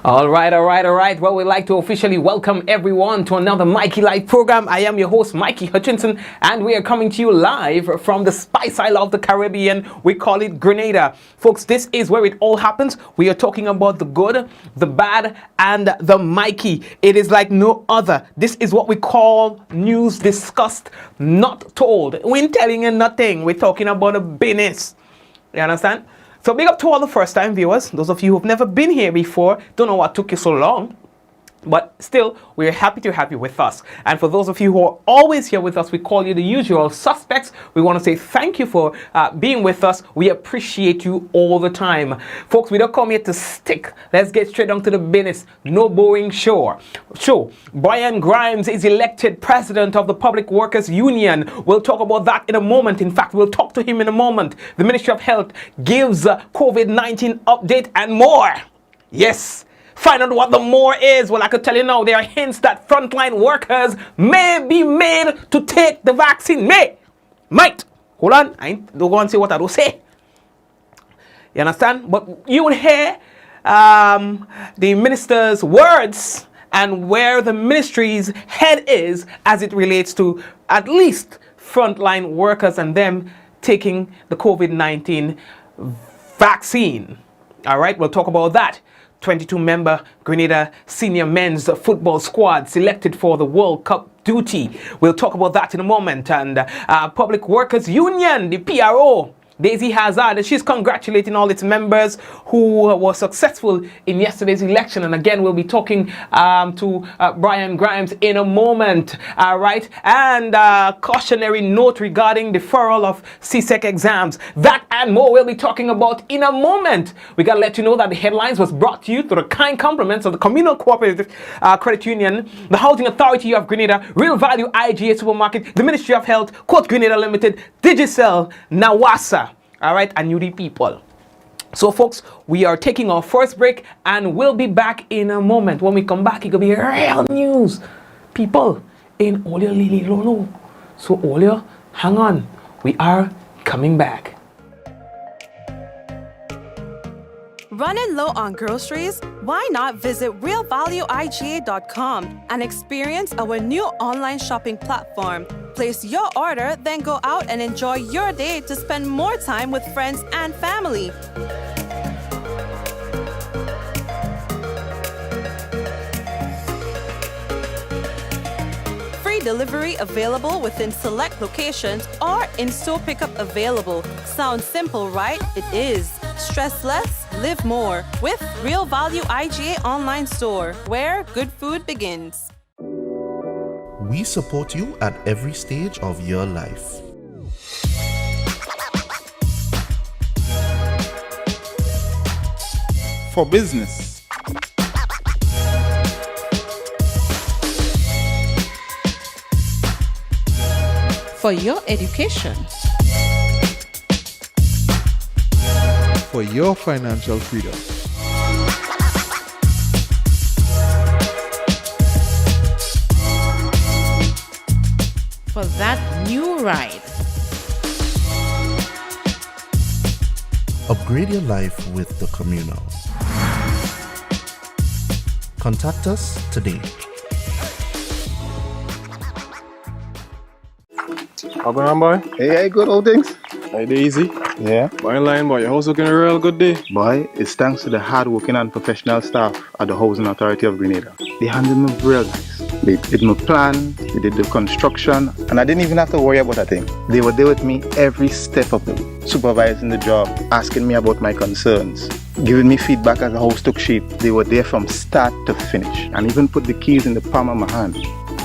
All right. Well, we'd like to officially welcome everyone to another Mikey Live program. I am your host, Mikey Hutchinson, and we are coming to you live from the Spice Isle of the Caribbean. We call it Grenada. Folks, this is where it all happens. We are talking about the good, the bad, and the Mikey. It is like no other. This is what we call news discussed, not told. We ain't telling you nothing. We're talking about a business. You understand? So big up to all the first time viewers, those of you who've never been here before, don't know what took you so long, but still, we're happy to have you with us. And for those of you who are always here with us, we call you the usual suspects. We want to say thank you for being with us. We appreciate you all the time. Folks, we don't come here to stick. Let's get straight down to the business. No boring show. Brian Grimes is elected president of the Public Workers Union. We'll talk about that in a moment. In fact, we'll talk to him in a moment. The Ministry of Health gives COVID-19 update and more. Yes. Find out what the more is. Well, I could tell you now, there are hints that frontline workers may be made to take the vaccine. Might. Hold on. I ain't don't go and say what I don't say. You understand? But you would hear the minister's words and where the ministry's head is as it relates to at least frontline workers and them taking the COVID-19 vaccine. All right, we'll talk about that. 22-member Grenada senior men's football squad selected for the World Cup duty. We'll talk about that in a moment. And Public Workers Union, the PRO, Daisy Hazard, she's congratulating all its members who were successful in yesterday's election. And again, we'll be talking to Brian Grimes in a moment. Right? And cautionary note regarding deferral of CSEC exams. That and more we'll be talking about in a moment. We got to let you know that the headlines was brought to you through the kind compliments of the Communal Cooperative Credit Union, the Housing Authority of Grenada, Real Value IGA Supermarket, the Ministry of Health, Quote Grenada Limited, Digicel, Nawasa. All right, and UD people. So, folks, we are taking our first break and we'll be back in a moment. When we come back, it could be real news. People in all your Lily Lono. So, all your, hang on. We are coming back. Running low on groceries? Why not visit realvalueiga.com and experience our new online shopping platform? Place your order, then go out and enjoy your day to spend more time with friends and family. Free delivery available within select locations or in-store pickup available. Sounds simple, right? It is. Stress less, live more with Real Value IGA online store, where good food begins. We support you at every stage of your life. For business, for your education, for your financial freedom, for that new ride. Upgrade your life with the Communal. Contact us today. How going on, boy? Hey, good old things. Hey, Daisy. Yeah. Boy, in line, boy. Your house looking a real good day. Boy, it's thanks to the hard-working and professional staff at the Housing Authority of Grenada. They handled me real nice. They did my plan, they did the construction, and I didn't even have to worry about a thing. They were there with me every step of the way, supervising the job, asking me about my concerns, giving me feedback as the house took shape. They were there from start to finish, and even put the keys in the palm of my hand.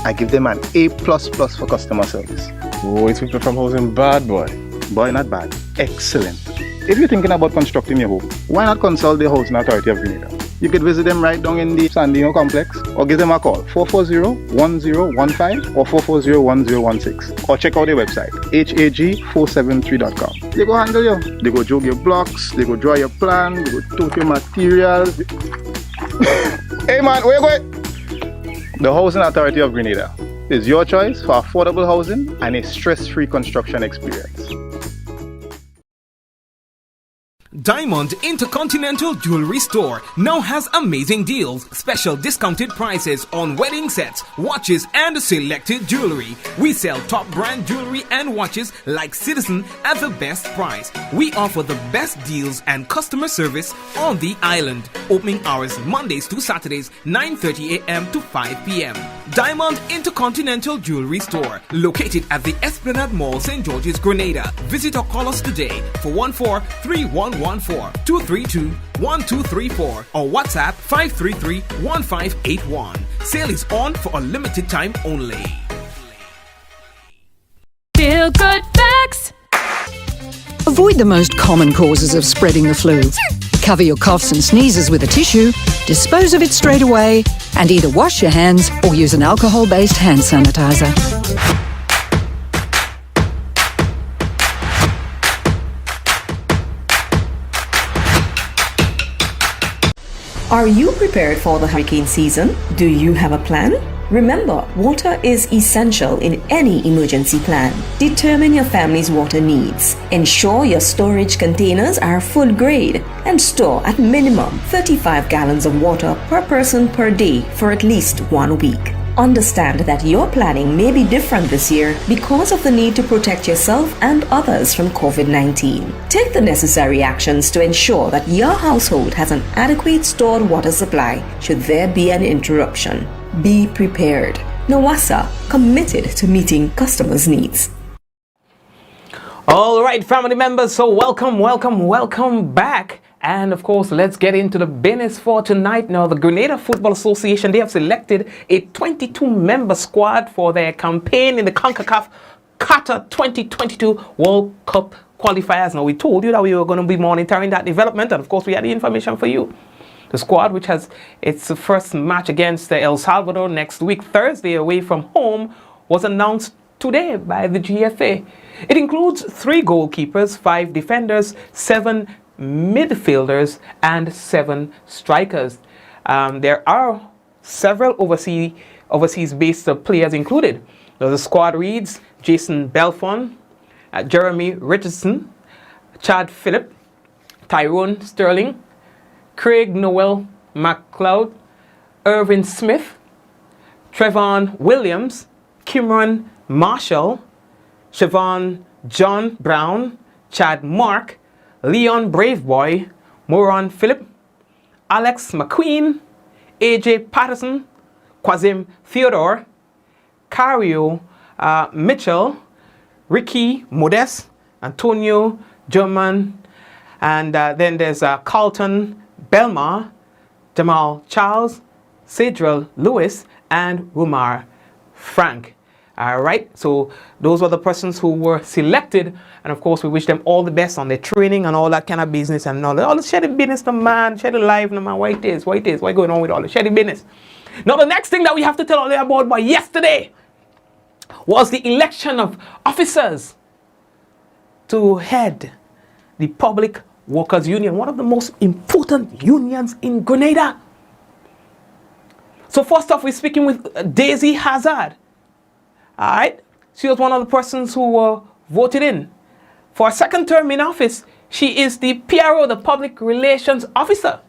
I give them an A++ for customer service. Oh, it's people from housing bad, boy. Boy, not bad. Excellent. If you're thinking about constructing your home, why not consult the Housing Authority of Grenada? You could visit them right down in the Sandino complex or give them a call 440-1015 or 440-1016 or check out their website hag473.com. They go handle you. They go jog your blocks, they go draw your plan, they go tote your materials. Hey man, where you going? The Housing Authority of Grenada is your choice for affordable housing and a stress-free construction experience. Diamond Intercontinental Jewelry Store now has amazing deals, special discounted prices on wedding sets, watches, and selected jewelry. We sell top brand jewelry and watches like Citizen at the best price. We offer the best deals and customer service on the island. Opening hours Mondays to Saturdays, 9:30 a.m. to 5 p.m. Diamond Intercontinental Jewelry Store, located at the Esplanade Mall, St. George's, Grenada. Visit or call us today for 14-3114-232-1234 or WhatsApp 533-1581. Sale is on for a limited time only. Feel good facts. Avoid the most common causes of spreading the flu. Cover your coughs and sneezes with a tissue, dispose of it straight away, and either wash your hands or use an alcohol-based hand sanitizer. Are you prepared for the hurricane season? Do you have a plan? Remember, water is essential in any emergency plan. Determine your family's water needs. Ensure your storage containers are food grade and store at minimum 35 gallons of water per person per day for at least 1 week. Understand that your planning may be different this year because of the need to protect yourself and others from COVID-19. Take the necessary actions to ensure that your household has an adequate stored water supply should there be an interruption. Be prepared. Nawasa, committed to meeting customers' needs. All right, family members, so welcome back. And of course, let's get into the business for tonight. Now, the Grenada Football Association, they have selected a 22-member squad for their campaign in the CONCACAF Qatar 2022 World Cup qualifiers. Now, we told you that we were going to be monitoring that development, and of course, we had the information for you. The squad, which has its first match against El Salvador next week, Thursday, away from home, was announced today by the GFA. It includes 3 goalkeepers, 5 defenders, 7 midfielders, and 7 strikers. There are several overseas-based players included. The squad reads Jason Belfon, Jeremy Richardson, Chad Phillip, Tyrone Sterling, Craig Noel McLeod, Irvin Smith, Trevon Williams, Kimron Marshall, Siobhan John Brown, Chad Mark, Leon Braveboy, Moran Phillip, Alex McQueen, AJ Patterson, Quazim Theodore, Cario Mitchell, Ricky Modest, Antonio German, and then there's Carlton Belmar, Jamal Charles, Cedril Lewis, and Rumar Frank. All right, so those were the persons who were selected, and of course we wish them all the best on their training and all that kind of business and all the shady business, no man, shady life, no man, what going on with all the shady business. Now the next thing that we have to tell you about by yesterday was the election of officers to head the Public Workers Union, one of the most important unions in Grenada. So first off, we're speaking with Daisy Hazard. All right, she was one of the persons who were voted in for a second term in office. She is the PRO, the Public Relations Officer.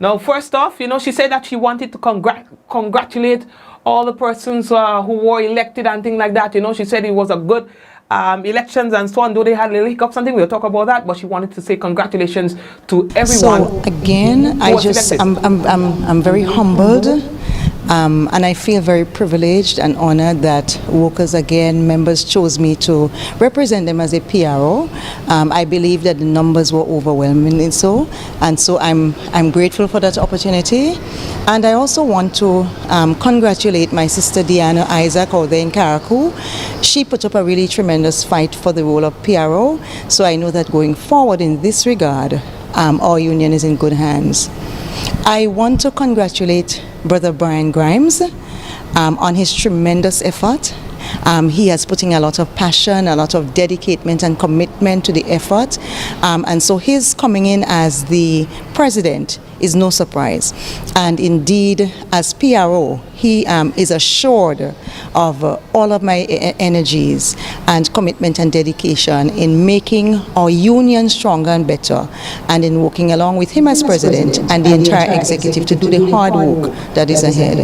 Now, first off, she said that she wanted to congratulate all the persons who were elected and things like that. She said it was a good elections and so on, though they had little hiccups, something we'll talk about that, but she wanted to say congratulations to everyone. So again, I'm very humbled, and I feel very privileged and honored that Workers Again members chose me to represent them as a PRO. I believe that the numbers were overwhelmingly so, and so I'm grateful for that opportunity. And I also want to congratulate my sister Diana Isaac out there in Karakou. She put up a really tremendous fight for the role of PRO, so I know that going forward in this regard, our union is in good hands. I want to congratulate Brother Brian Grimes on his tremendous effort. He has putting a lot of passion, a lot of dedication and commitment to the effort, and so his coming in as the president is no surprise. And indeed, as PRO, he is assured of all of my energies and commitment and dedication in making our union stronger and better, and in working along with him as president and the entire executive to do the hard work that is ahead.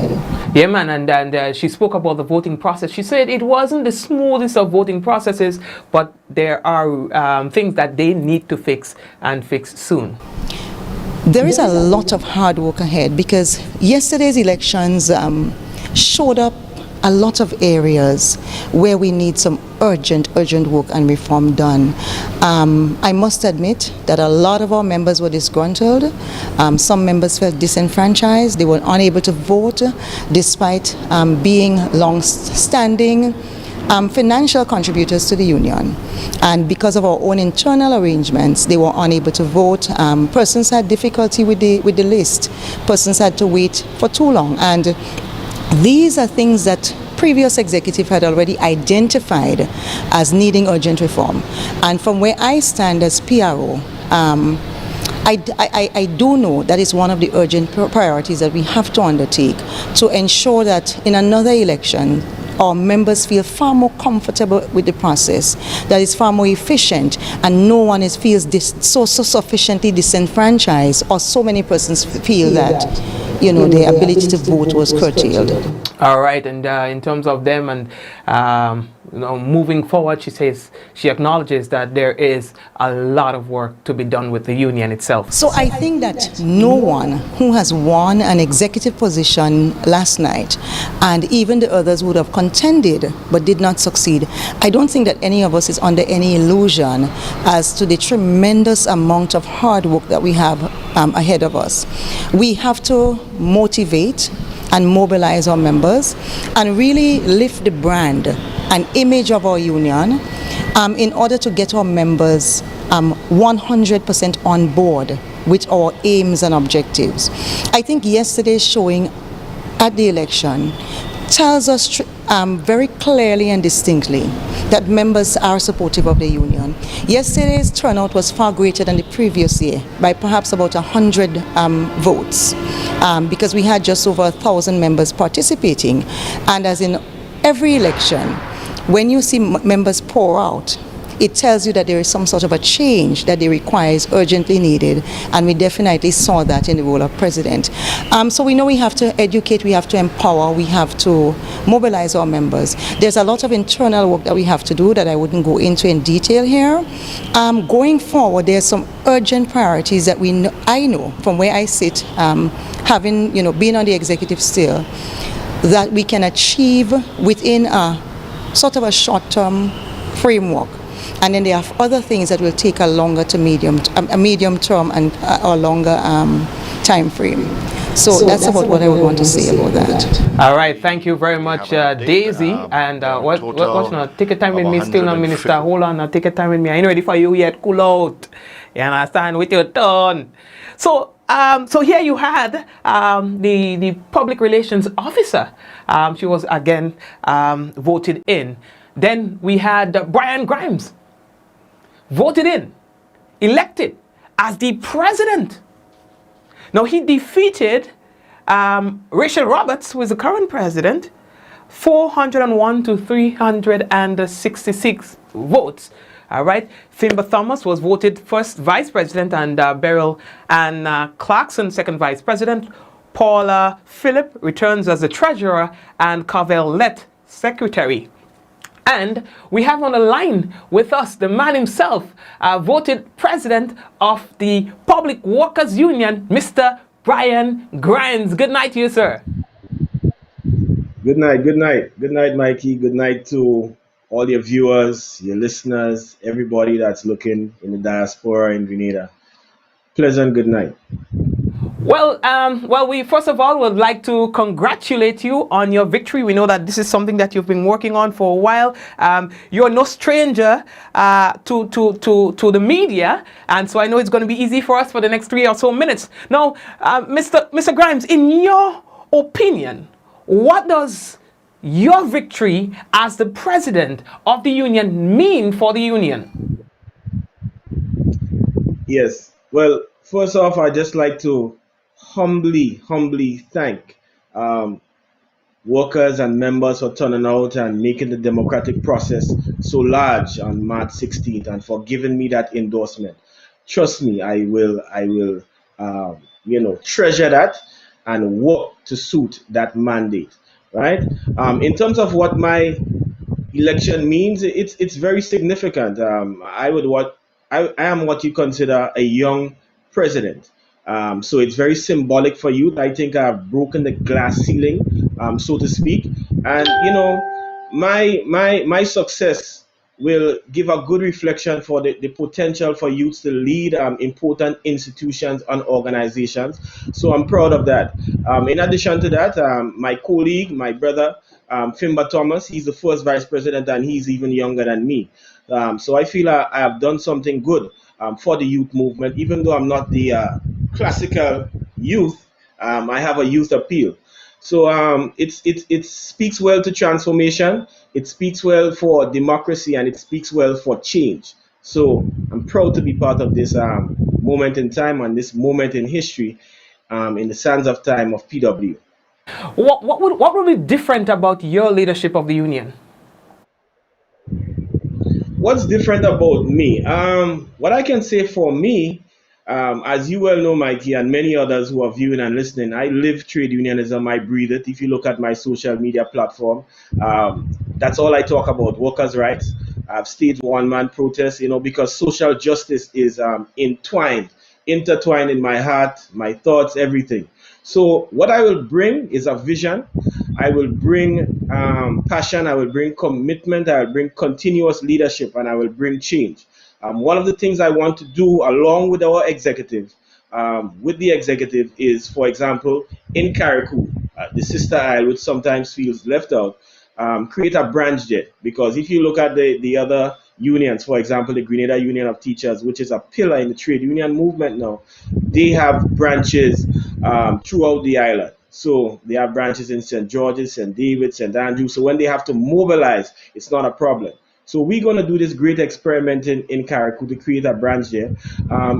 Yeah, man, and she spoke about the voting process. She said it wasn't the smoothest of voting processes, but there are things that they need to fix and fix soon. There is a lot of hard work ahead because yesterday's elections showed up a lot of areas where we need some urgent work and reform done. I must admit that a lot of our members were disgruntled. Some members felt disenfranchised. They were unable to vote despite being long-standing financial contributors to the union, and because of our own internal arrangements they were unable to vote. Persons had difficulty with the list. Persons had to wait for too long, and these are things that previous executive had already identified as needing urgent reform. And from where I stand as PRO, I do know that is one of the urgent priorities that we have to undertake to ensure that in another election our members feel far more comfortable with the process, that is far more efficient, and no one feels so sufficiently disenfranchised, or so many persons feel that their ability to vote was curtailed. All right, and in terms of them and moving forward, she acknowledges that there is a lot of work to be done with the union itself. So I think that no one who has won an executive position last night, and even the others would have contended but did not succeed, I don't think that any of us is under any illusion as to the tremendous amount of hard work that we have ahead of us. We have to motivate and mobilize our members and really lift the brand and image of our union in order to get our members 100% on board with our aims and objectives. I think yesterday's showing at the election tells us very clearly and distinctly that members are supportive of the union. Yesterday's turnout was far greater than the previous year by perhaps about 100 votes, because we had just over 1,000 members participating. And as in every election, when you see members pour out, it tells you that there is some sort of a change that they require, is urgently needed, and we definitely saw that in the role of president. So we know we have to educate, we have to empower, we have to mobilize our members. There's a lot of internal work that we have to do that I wouldn't go into in detail here. Going forward, there's some urgent priorities that I know from where I sit, having been on the executive still, that we can achieve within a sort of a short-term framework. And then there are other things that will take a longer to medium term and a longer time frame. So that's about what I would want to say about that. All right, thank you very much, Daisy. And what now? Take your time with me, still not minister. Hold on, now take your time with me. I ain't ready for you yet. Cool out. You understand? With your turn. So here you had the public relations officer. She was again voted in. Then we had Brian Grimes voted in, elected as the president. Now he defeated Rachel Roberts, who is the current president, 401 to 366 votes. All right. Fimba Thomas was voted first vice president, and Beryl and Clarkson second vice president. Paula Phillip returns as the treasurer, and Carvel Lett secretary. And we have on the line with us the man himself, voted president of the Public Workers Union, Mr. Brian Grimes. Good night to you, sir. Good night, good night. Good night, Mikey. Good night to all your viewers, your listeners, everybody that's looking in the diaspora in Grenada. Pleasant good night. Well, we first of all would like to congratulate you on your victory. We know that this is something that you've been working on for a while. You're no stranger to the media, and so I know it's going to be easy for us for the next 3 or so minutes. Now, Mr. Grimes, in your opinion, what does your victory as the president of the union mean for the union? Yes. Well, first off, I'd just like to humbly thank workers and members for turning out and making the democratic process so large on March 16th and for giving me that endorsement. Trust me, I will, treasure that and work to suit that mandate, right? In terms of what my election means, it's very significant. I am what you consider a young president. So it's very symbolic for youth. I think I've broken the glass ceiling, so to speak. And my success will give a good reflection for the potential for youths to lead important institutions and organizations. So I'm proud of that. In addition to that, my colleague, my brother, Fimba Thomas, he's the first vice president and he's even younger than me. So I feel I have done something good for the youth movement, even though I'm not the classical youth. I have a youth appeal. So it speaks well to transformation, it speaks well for democracy, and it speaks well for change. So I'm proud to be part of this moment in time and this moment in history in the sands of time of PW. What would be different about your leadership of the union? What's different about me? What I can say for me, as you well know, Mikey, and many others who are viewing and listening, I live trade unionism, I breathe it. If you look at my social media platform, that's all I talk about, workers' rights. I've staged one-man protests, because social justice is intertwined in my heart, my thoughts, everything. So what I will bring is a vision. I will bring passion, I will bring commitment, I will bring continuous leadership, and I will bring change. One of the things I want to do along with our executive, is, for example, in Carriacou, the sister isle, which sometimes feels left out, create a branch there. Because if you look at the other unions, for example, the Grenada Union of Teachers, which is a pillar in the trade union movement now, they have branches throughout the island. So they have branches in St. George's, St. David, St. Andrew. So when they have to mobilize, it's not a problem. So we're going to do this great experiment in Carriacou to create a branch there.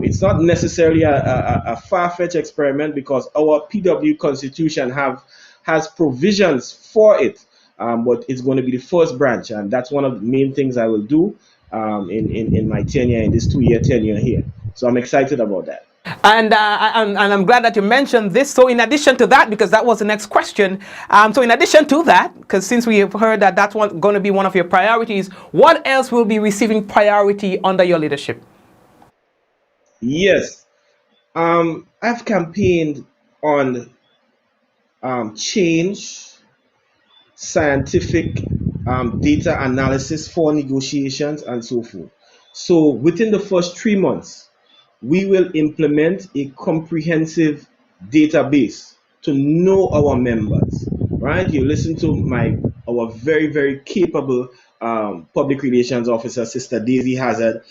It's not necessarily a far-fetched experiment because our PW constitution has provisions for it, but it's going to be the first branch, and that's one of the main things I will do in my tenure, in this 2-year tenure here. So I'm excited about that. And I'm glad that you mentioned this. So in addition to that, because that was the next question, so in addition to that, because since we have heard that that's going to be one of your priorities, what else will be receiving priority under your leadership? Yes, I've campaigned on change, scientific data analysis for negotiations and so forth. So within the first 3 months, we will implement a comprehensive database to know our members, right? You listen to our very, very capable public relations officer, Sister Daisy Hazard,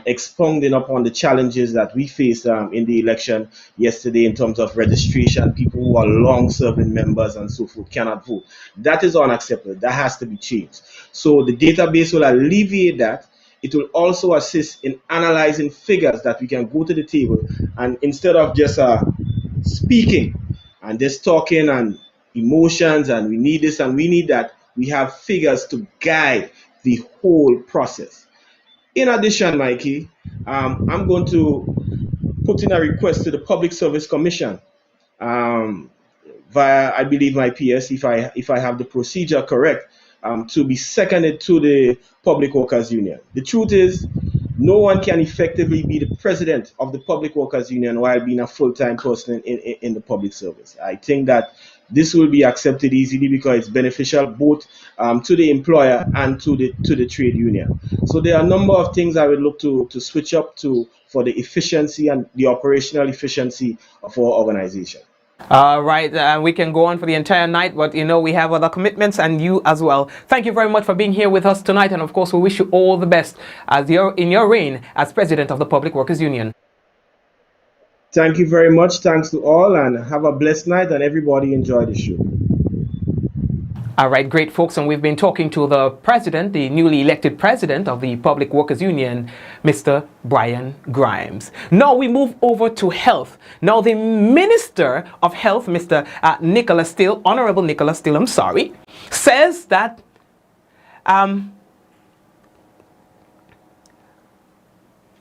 expounding upon the challenges that we faced in the election yesterday in terms of registration, people who are long-serving members and so forth cannot vote. That is unacceptable. That has to be changed. So the database will alleviate that. It will also assist in analyzing figures that we can go to the table, and instead of just speaking and just talking and emotions and we need this and we need that, we have figures to guide the whole process. In addition, Mikey, I'm going to put in a request to the Public Service Commission via, I believe, my PS, if I have the procedure correct, to be seconded to the Public Workers Union. The truth is, no one can effectively be the president of the Public Workers Union while being a full-time person in the public service. I think that this will be accepted easily because it's beneficial both to the employer and to the trade union. So there are a number of things I would look to switch up to for the efficiency and the operational efficiency of our organization. Right, we can go on for the entire night, but we have other commitments, and you as well. Thank you very much for being here with us tonight, and of course we wish you all the best in your reign as president of the Public Workers Union. Thank you very much. Thanks to all, and have a blessed night, and everybody enjoy the show. All right, great folks, and we've been talking to the president, the newly elected president of the Public Workers Union, Mr. Brian Grimes. Now we move over to health. Now the Minister of Health, Mr. Nicholas Steele, Honorable Nicholas Steele, says that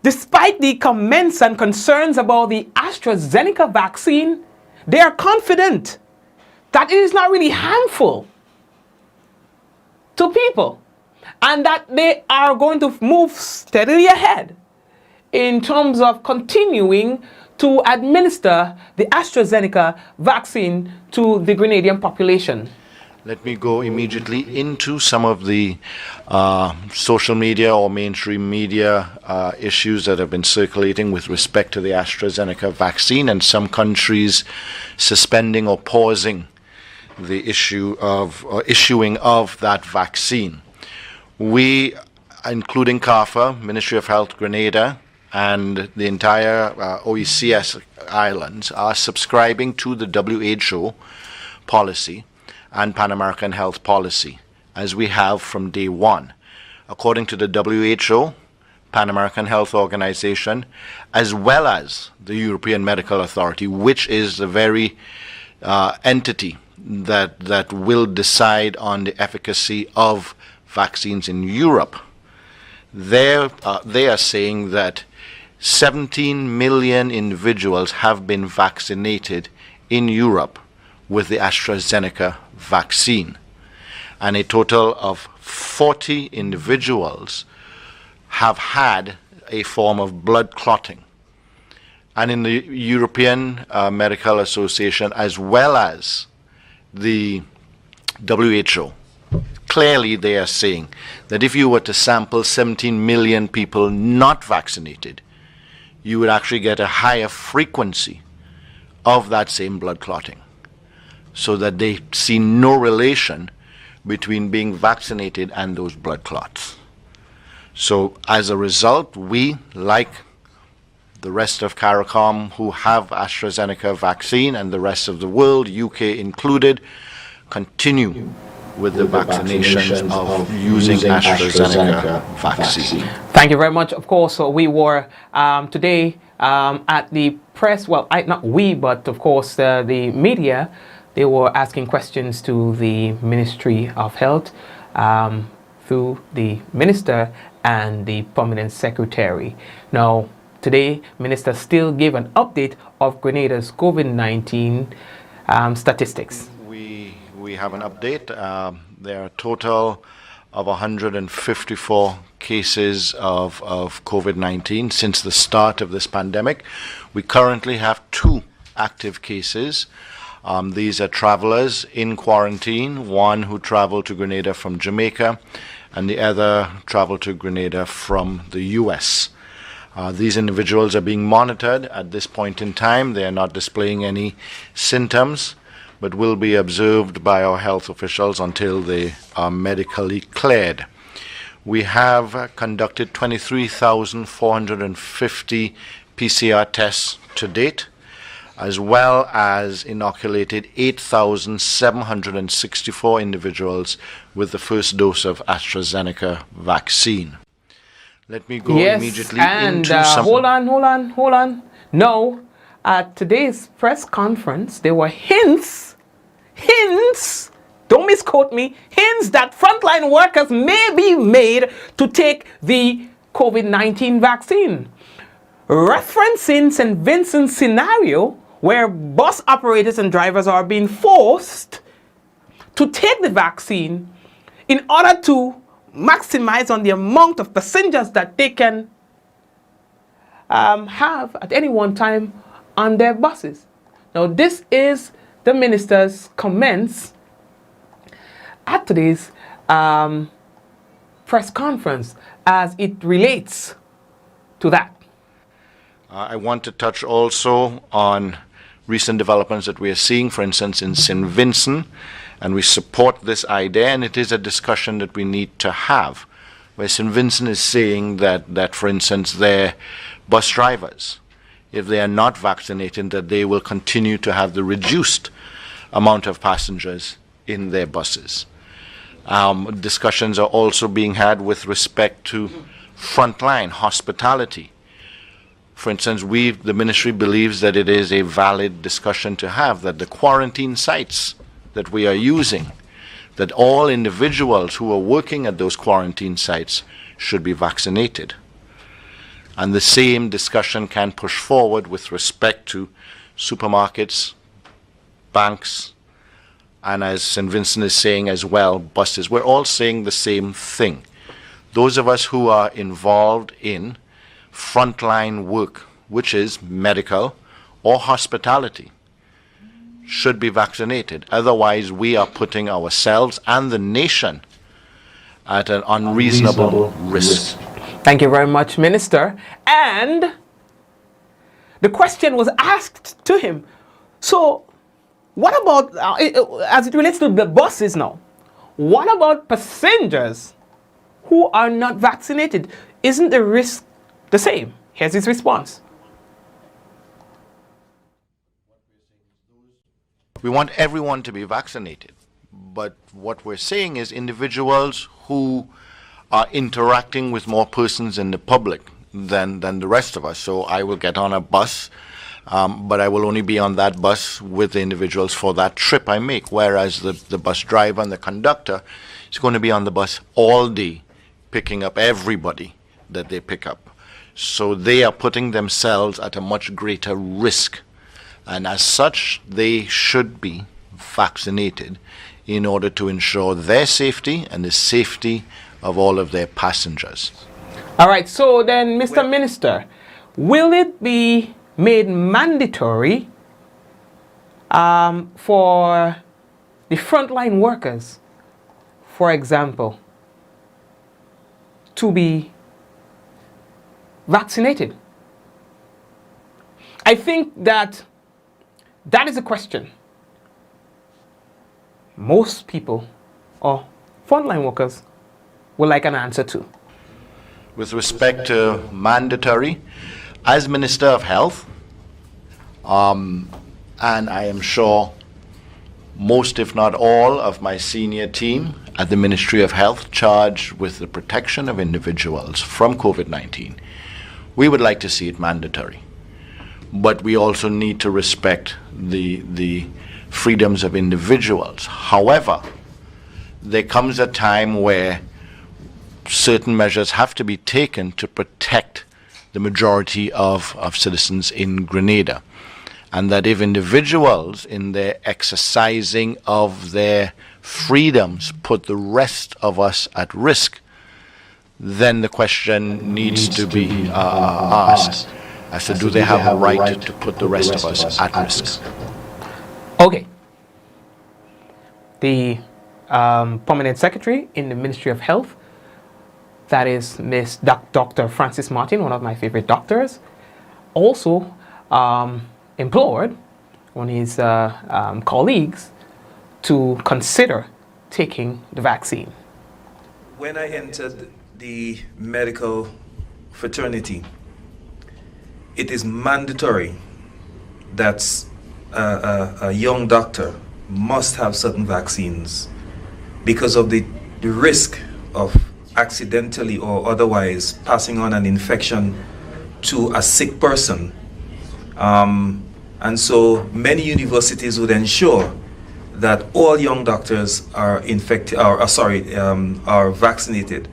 despite the comments and concerns about the AstraZeneca vaccine, they are confident that it is not really harmful to people, and that they are going to move steadily ahead in terms of continuing to administer the AstraZeneca vaccine to the Grenadian population. Let me go immediately into some of the social media or mainstream media issues that have been circulating with respect to the AstraZeneca vaccine, and some countries suspending or pausing the issue of issuing of that vaccine. We, including CARFA, Ministry of Health Grenada, and the entire OECS islands, are subscribing to the WHO policy and Pan American Health Policy, as we have from day one. According to the WHO, Pan American Health Organization, as well as the European Medical Authority, which is the very entity that will decide on the efficacy of vaccines in Europe, they are saying that 17 million individuals have been vaccinated in Europe with the AstraZeneca vaccine, and a total of 40 individuals have had a form of blood clotting. And in the European Medical Association, as well as the WHO, clearly they are saying that if you were to sample 17 million people not vaccinated, you would actually get a higher frequency of that same blood clotting, so that they see no relation between being vaccinated and those blood clots. So as a result, we, like the rest of CARICOM who have AstraZeneca vaccine, and the rest of the world, UK included, continue with the vaccinations of using AstraZeneca vaccine. Thank you very much. Of course, so we were today at the press, well, not we, but of course the media, they were asking questions to the Ministry of Health through the Minister and the Permanent Secretary. Now, today, Minister still gave an update of Grenada's COVID-19 statistics. We have an update. There are a total of 154 cases of COVID-19 since the start of this pandemic. We currently have 2 active cases. These are travelers in quarantine, one who traveled to Grenada from Jamaica, and the other traveled to Grenada from the US. These individuals are being monitored at this point in time. They are not displaying any symptoms, but will be observed by our health officials until they are medically cleared. We have conducted 23,450 PCR tests to date, as well as inoculated 8,764 individuals with the first dose of AstraZeneca vaccine. Let me go immediately into some... Hold on. No, at today's press conference, there were hints, don't misquote me, hints that frontline workers may be made to take the COVID-19 vaccine. Referencing St. Vincent's scenario, where bus operators and drivers are being forced to take the vaccine in order to maximize on the amount of passengers that they can have at any one time on their buses. Now, this is the minister's comments at today's press conference as it relates to that. I want to touch also on recent developments that we are seeing, for instance, in St. Vincent, and we support this idea, and it is a discussion that we need to have, where St. Vincent is saying that, for instance, their bus drivers, if they are not vaccinated, that they will continue to have the reduced amount of passengers in their buses. Discussions are also being had with respect to frontline hospitality. For instance, the ministry believes that it is a valid discussion to have, that the quarantine sites that we are using, that all individuals who are working at those quarantine sites should be vaccinated. And the same discussion can push forward with respect to supermarkets, banks, and as St. Vincent is saying as well, buses. We're all saying the same thing. Those of us who are involved in frontline work, which is medical or hospitality, should be vaccinated. Otherwise, we are putting ourselves and the nation at an unreasonable risk. Thank you very much, Minister. And the question was asked to him. So, what about, as it relates to the buses now, what about passengers who are not vaccinated? Isn't the risk the same? Here's his response. We want everyone to be vaccinated, but what we're saying is individuals who are interacting with more persons in the public than the rest of us. So I will get on a bus, but I will only be on that bus with the individuals for that trip I make, whereas the bus driver and the conductor is going to be on the bus all day, picking up everybody that they pick up. So they are putting themselves at a much greater risk. And as such, they should be vaccinated in order to ensure their safety and the safety of all of their passengers. All right, so then, Mr. Minister, will it be made mandatory for the frontline workers, for example, to be vaccinated? I think that is a question most people or frontline workers would like an answer to. With respect to mandatory, as Minister of Health, and I am sure most, if not all, of my senior team at the Ministry of Health charged with the protection of individuals from COVID-19, we would like to see it mandatory. But we also need to respect the freedoms of individuals. However, there comes a time where certain measures have to be taken to protect the majority of citizens in Grenada. And that if individuals in their exercising of their freedoms put the rest of us at risk, then the question needs to be asked as to do they have a right to put the rest of us at risk. Okay. The Permanent Secretary in the Ministry of Health, that is Miss Dr. Francis Martin, one of my favorite doctors, also implored one of his colleagues to consider taking the vaccine. When I entered the medical fraternity, it is mandatory that a young doctor must have certain vaccines because of the risk of accidentally or otherwise passing on an infection to a sick person. And so many universities would ensure that all young doctors are are vaccinated.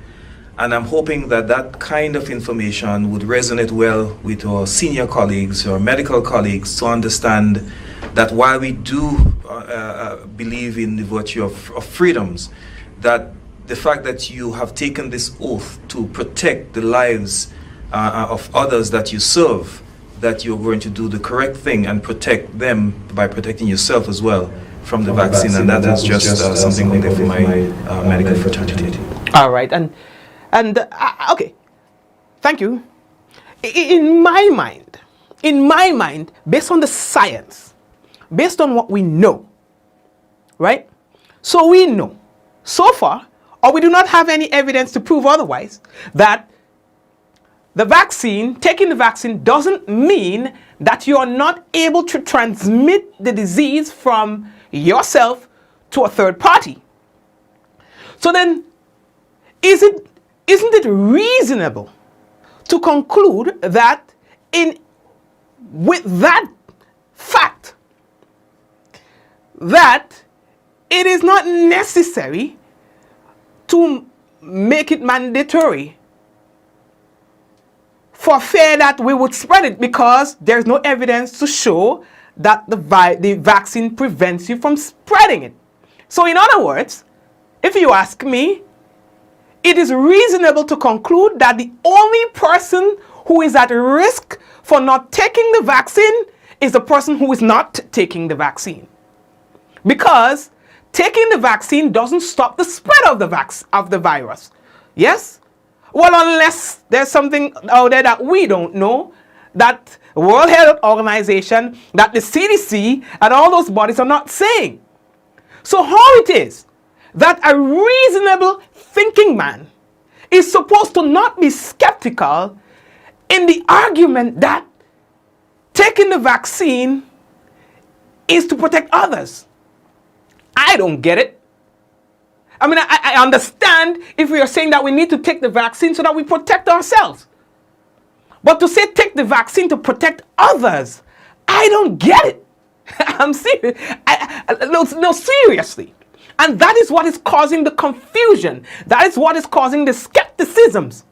And I'm hoping that that kind of information would resonate well with our senior colleagues, our medical colleagues, to understand that while we do believe in the virtue of freedoms, that the fact that you have taken this oath to protect the lives of others that you serve, that you're going to do the correct thing and protect them by protecting yourself as well from the vaccine. And that is just something we did for my medical fraternity. All right, and okay, thank you. In my mind, based on the science, based on what we know, right? So we know, so far, or we do not have any evidence to prove otherwise, that taking the vaccine doesn't mean that you are not able to transmit the disease from yourself to a third party. So then, isn't it reasonable to conclude that with that fact, that it is not necessary to make it mandatory for fear that we would spread it, because there's no evidence to show that the vaccine prevents you from spreading it. So in other words, if you ask me, it is reasonable to conclude that the only person who is at risk for not taking the vaccine is the person who is not taking the vaccine. Because taking the vaccine doesn't stop the spread of the virus. Yes? Well, unless there's something out there that we don't know, that World Health Organization, that the CDC, and all those bodies are not saying. So how it is that a reasonable thinking man is supposed to not be skeptical in the argument that taking the vaccine is to protect others? I don't get it. I mean, I understand if we are saying that we need to take the vaccine so that we protect ourselves. But to say take the vaccine to protect others, I don't get it. I'm serious. No, seriously. And that is what is causing the confusion. That is what is causing the skepticisms.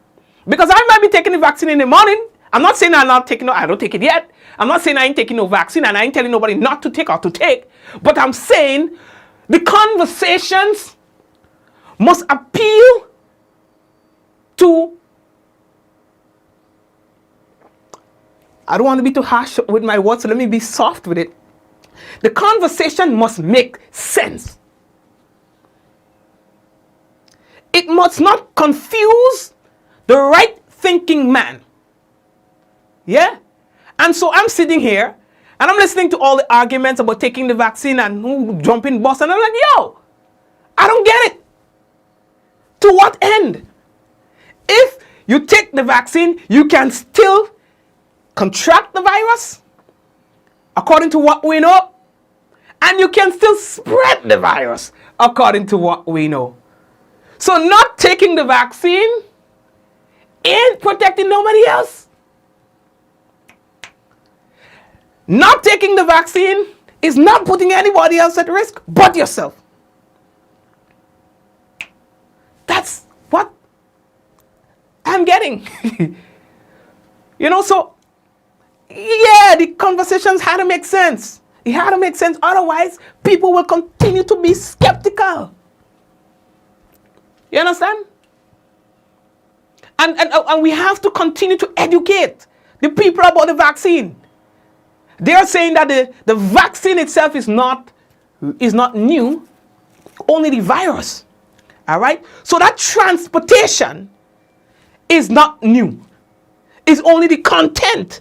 Because I might be taking the vaccine in the morning. I'm not saying I'm not taking I don't take it yet. I'm not saying I ain't taking no vaccine, and I ain't telling nobody not to take or to take. But I'm saying the conversations must appeal to, I don't want to be too harsh with my words, so let me be soft with it. The conversation must make sense. It must not confuse the right thinking man. Yeah? And so I'm sitting here and I'm listening to all the arguments about taking the vaccine and jumping bus, and I'm like, yo, I don't get it. To what end? If you take the vaccine, you can still contract the virus, according to what we know, and you can still spread the virus, according to what we know. So not taking the vaccine ain't protecting nobody else. Not taking the vaccine is not putting anybody else at risk but yourself. That's what I'm getting. You know, so yeah, the conversations had to make sense. It had to make sense. Otherwise, people will continue to be skeptical. You understand? And we have to continue to educate the people about the vaccine. They are saying that the vaccine itself is not new, only the virus. All right? So that transportation is not new. It's only the content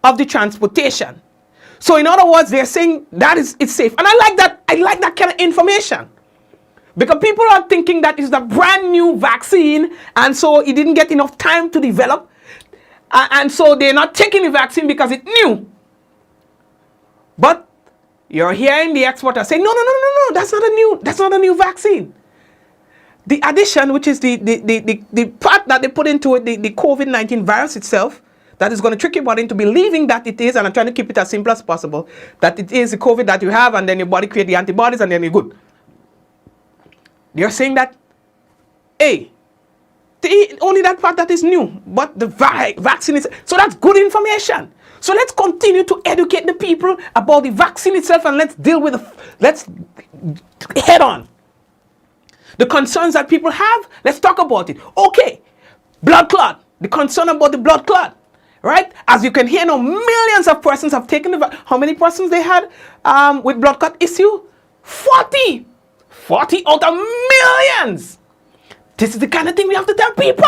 of the transportation. So in other words, they're saying that it's safe. And I like that. I like that kind of information. Because people are thinking that it's a brand new vaccine, and so it didn't get enough time to develop. And so they're not taking the vaccine because it's new. But you're hearing the expert are saying, no, that's not a new vaccine. The addition, which is the part that they put into it, the COVID-19 virus itself, that is going to trick your body into believing that it is, and I'm trying to keep it as simple as possible, that it is the COVID that you have, and then your body creates the antibodies, and then you're good. They're saying that, hey, only that part that is new, but the vaccine is, so that's good information. So let's continue to educate the people about the vaccine itself, and let's deal with let's head on the concerns that people have. Let's talk about it. Okay, blood clot, the concern about the blood clot, right? As you can hear now, millions of persons have taken the vaccine. How many persons they had with blood clot issue? 40 out of millions. This is the kind of thing we have to tell people.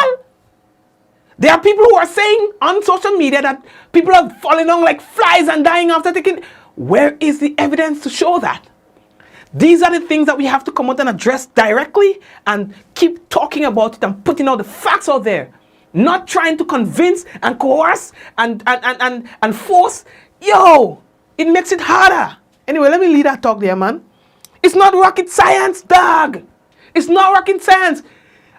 There are people who are saying on social media that people are falling down like flies and dying after taking. Where is the evidence to show that? These are the things that we have to come out and address directly and keep talking about it and putting out the facts out there. Not trying to convince and coerce and force. Yo, it makes it harder. Anyway, let me leave that talk there, man. It's not rocket science, dog. It's not rocket science.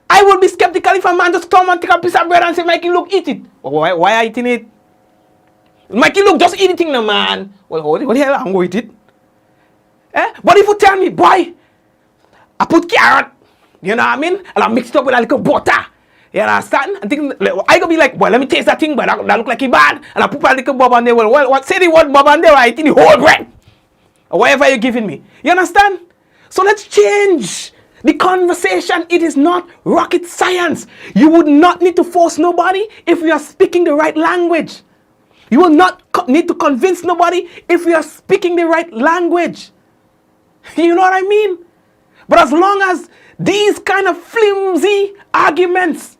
I would be skeptical if a man just come and take a piece of bread and say, Mikey, look, eat it. Why are you eating it? Mikey, look, just eat it, no, man. Well, what the hell I'm going to eat it? But if you tell me, boy, I put carrot, you know what I mean? And I mix it up with a little butter. You understand? I think I gonna be like, well, let me taste that thing, but that look like it bad. And I put a little bob on there. Well, what say the word bob on there? I eat the whole bread. Or whatever you're giving me. You understand? So let's change the conversation. It is not rocket science. You would not need to force nobody if we are speaking the right language. You will not need to convince nobody if we are speaking the right language. You know what I mean? But as long as these kind of flimsy arguments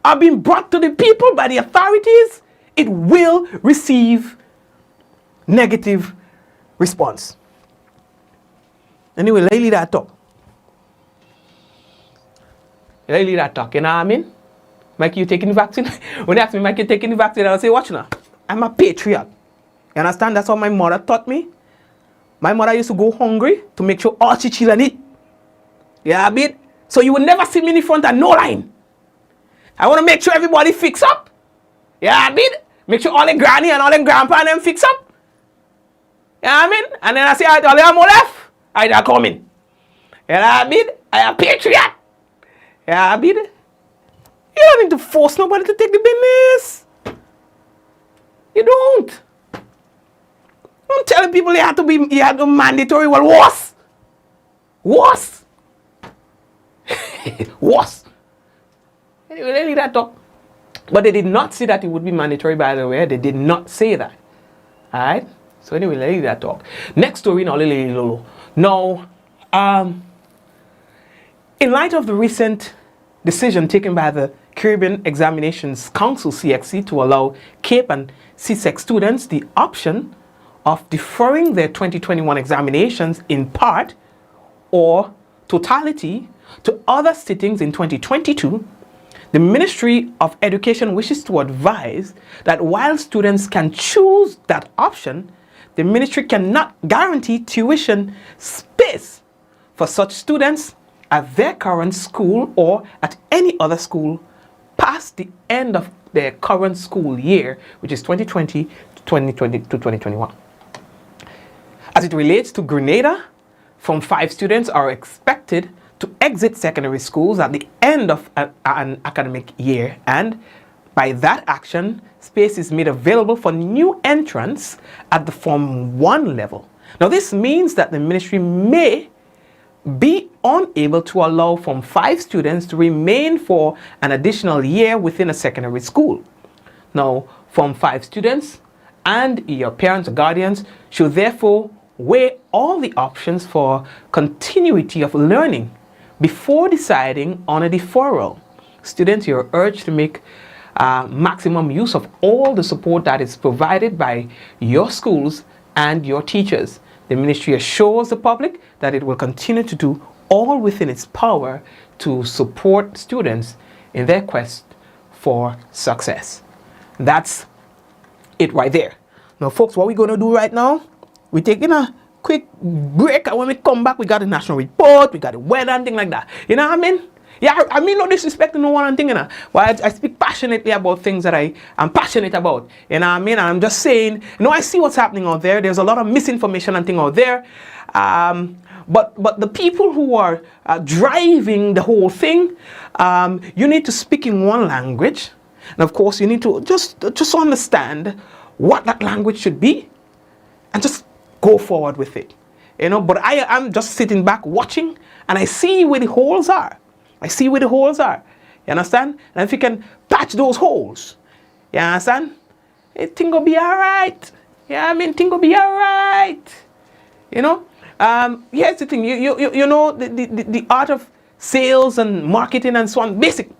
are being brought to the people by the authorities, it will receive negative response. Anyway, let me leave that talk. Let me leave that talk, you know what I mean? Mikey, you taking the vaccine? When they ask me, Mikey, you taking the vaccine? I'll say, watch now. I'm a patriot. You understand? That's what my mother taught me. My mother used to go hungry to make sure all she children eat. Yeah, I mean? So you will never see me in front of no line. I want to make sure everybody fix up. Yeah, I mean? Make sure all the granny and all the grandpa and them fix up. Yeah, I mean? And then I say, all the more left, I come in. Yeah, I mean? I am a patriot. Yeah, I mean? You don't need to force nobody to take the business. You don't. I'm telling people you have to be mandatory. Well, worse. Worse. Worse. Anyway, they leave that talk. But they did not say that it would be mandatory, by the way. They did not say that. Alright? So anyway, let me leave that talk. Next story now, Lolo. Now, in light of the recent decision taken by the Caribbean Examinations Council, CSEC, to allow CAPE and CSEC students the option of deferring their 2021 examinations in part or totality to other sittings in 2022, the Ministry of Education wishes to advise that while students can choose that option, the ministry cannot guarantee tuition space for such students at their current school or at any other school past the end of their current school year, which is 2020 to 2021. As it relates to Grenada, Form 5 students are expected to exit secondary schools at the end of an academic year, and by that action, space is made available for new entrants at the Form 1 level. Now, this means that the ministry may be unable to allow Form 5 students to remain for an additional year within a secondary school. Now, Form 5 students and your parents or guardians should therefore weigh all the options for continuity of learning before deciding on a deferral. Students, you're urged to make maximum use of all the support that is provided by your schools and your teachers. The ministry assures the public that it will continue to do all within its power to support students in their quest for success. That's it right there. Now, folks, what we're going to do right now, we're taking a quick break, and when we come back, we got the national report, we got the weather and things like that. You know what I mean? Yeah, I mean no disrespect to no one and thing, you know. But I speak passionately about things that I'm passionate about. You know what I mean? And I'm just saying, you know, I see what's happening out there. There's a lot of misinformation and thing out there. But the people who are driving the whole thing, you need to speak in one language. And of course, you need to just understand what that language should be and just go forward with it. You know, but I'm just sitting back watching, and I see where the holes are. I see where the holes are. You understand? And if you can patch those holes, you understand? Thing will be alright. Yeah, I mean, thing will be alright. You know? Here's the thing. You know, the art of sales and marketing and so on, basic.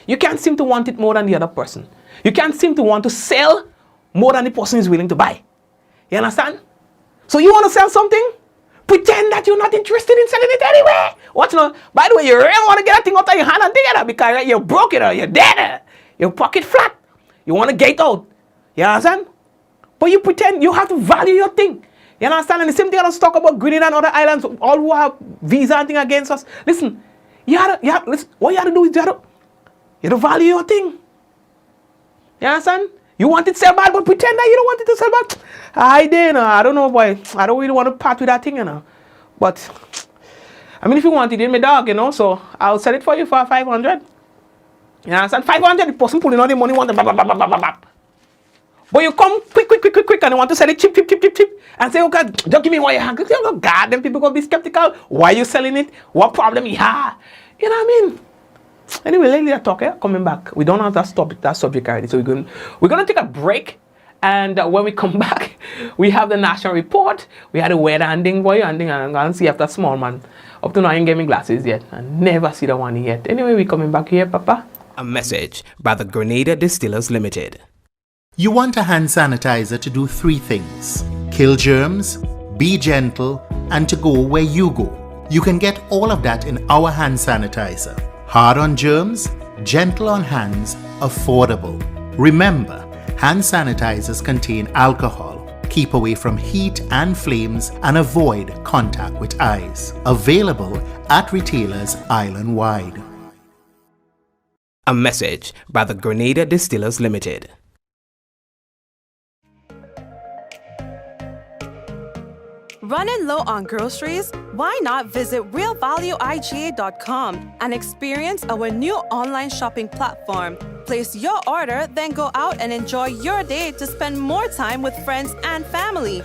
You can't seem to want it more than the other person. You can't seem to want to sell more than the person is willing to buy. You understand? So you want to sell something? Pretend that you're not interested in selling it anyway. Watch now. By the way, you really want to get that thing out of your hand and together because you broke it or you're dead. Your pocket flat. You want to get out. You understand? But you pretend you have to value your thing. You understand? And the same thing I was talk about Grenada and other islands, all who have visa and thing against us. Listen, listen, what you have to do is you have to value your thing. You understand? You want it to sell bad, but pretend that you don't want it to sell bad. I don't know why. I don't really want to part with that thing, But, I mean, if you want it in my dog, so I'll sell it for you for 500. You understand? 500, the person pulling all the money, But you come quick, and you want to sell it cheap, and say, okay, just give me what you have. Oh, God, then people going to be skeptical. Why are you selling it? What problem you have? You know what I mean? Anyway, lately I talk, coming back. We don't have that subject already, so we're gonna take a break, and when we come back, we have the national report. We had a weather ending, and I'm gonna see if that small man. Up to now, I ain't getting glasses yet. I never see the one yet. Anyway, we coming back here, Papa. A message by the Grenada Distillers Limited. You want a hand sanitizer to do 3 things: kill germs, be gentle, and to go where you go. You can get all of that in our hand sanitizer. Hard on germs, gentle on hands, affordable. Remember, hand sanitizers contain alcohol. Keep away from heat and flames and avoid contact with eyes. Available at retailers island-wide. A message by the Grenada Distillers Limited. Running low on groceries? Why not visit realvalueiga.com and experience our new online shopping platform? Place your order, then go out and enjoy your day to spend more time with friends and family.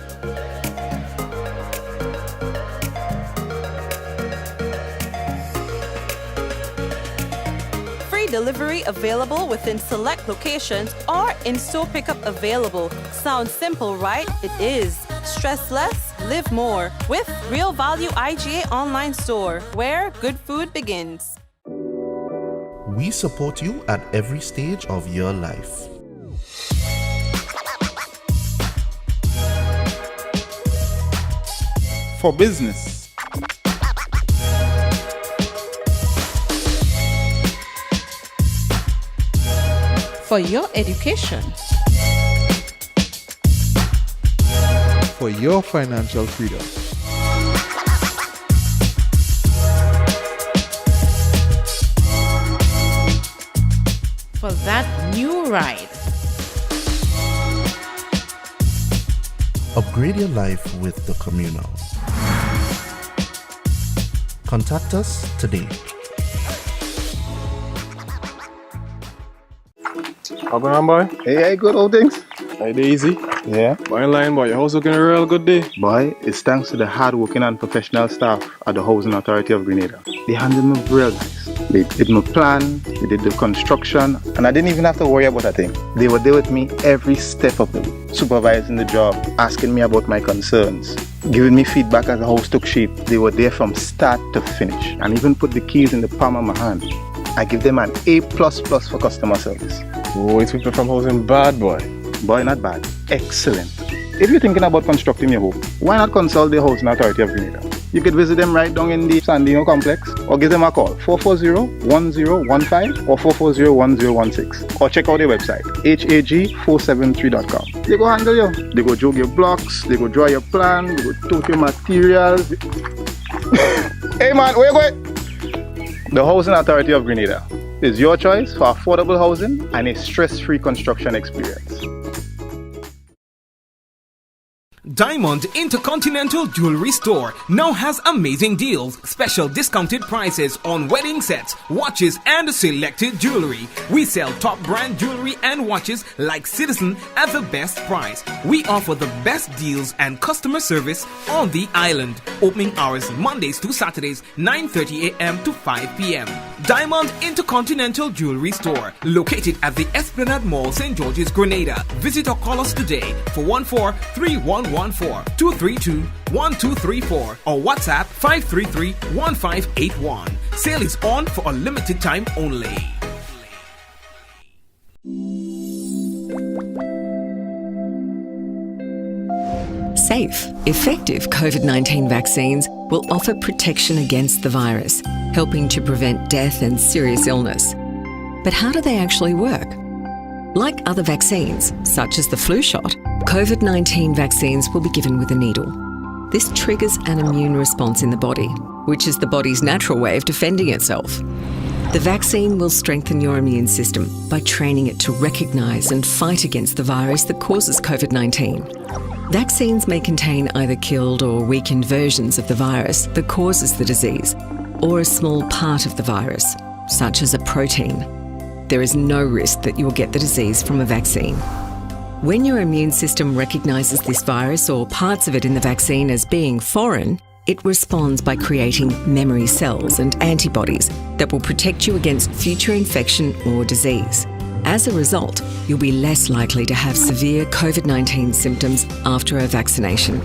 Free delivery available within select locations or in-store pickup available. Sounds simple, right? It is. Stress less, live more with Real Value IGA online store, where good food begins. We support you at every stage of your life. For business. For your education. For your financial freedom. For that new ride. Upgrade your life with the Communal. Contact us today. How going on, boy? Hey, good old things. Hey, easy. Yeah. Boy, in line, boy. Your house looking a real good day. Boy, it's thanks to the hard-working and professional staff at the Housing Authority of Grenada. They handled me real nice. They did my plan, they did the construction, and I didn't even have to worry about a thing. They were there with me every step of the way, supervising the job, asking me about my concerns, giving me feedback as the house took shape. They were there from start to finish, and even put the keys in the palm of my hand. I give them an A++ for customer service. Oh, it's people from housing bad, boy. Boy, not bad. Excellent. If you're thinking about constructing your home, why not consult the Housing Authority of Grenada? You could visit them right down in the Sandino complex, or give them a call 440-1015 or 440-1016, or check out their website hag473.com. They go handle you. They go jog your blocks, they go draw your plan, they go tote your materials. Hey man, where you going? The Housing Authority of Grenada is your choice for affordable housing and a stress-free construction experience. Diamond Intercontinental Jewelry Store now has amazing deals, special discounted prices on wedding sets, watches, and selected jewelry. We sell top brand jewelry and watches like Citizen at the best price. We offer the best deals and customer service on the island. Opening hours Mondays to Saturdays, 9:30 a.m. to 5 p.m. Diamond Intercontinental Jewelry Store, located at the Esplanade Mall, St. George's, Grenada. Visit or call us today for 14-3114-232-1234 or WhatsApp 533-1581. Sale is on for a limited time only. Safe, effective COVID-19 vaccines will offer protection against the virus, helping to prevent death and serious illness. But how do they actually work? Like other vaccines, such as the flu shot, COVID-19 vaccines will be given with a needle. This triggers an immune response in the body, which is the body's natural way of defending itself. The vaccine will strengthen your immune system by training it to recognise and fight against the virus that causes COVID-19. Vaccines may contain either killed or weakened versions of the virus that causes the disease, or a small part of the virus, such as a protein. There is no risk that you will get the disease from a vaccine. When your immune system recognises this virus or parts of it in the vaccine as being foreign, it responds by creating memory cells and antibodies that will protect you against future infection or disease. As a result, you'll be less likely to have severe COVID-19 symptoms after a vaccination.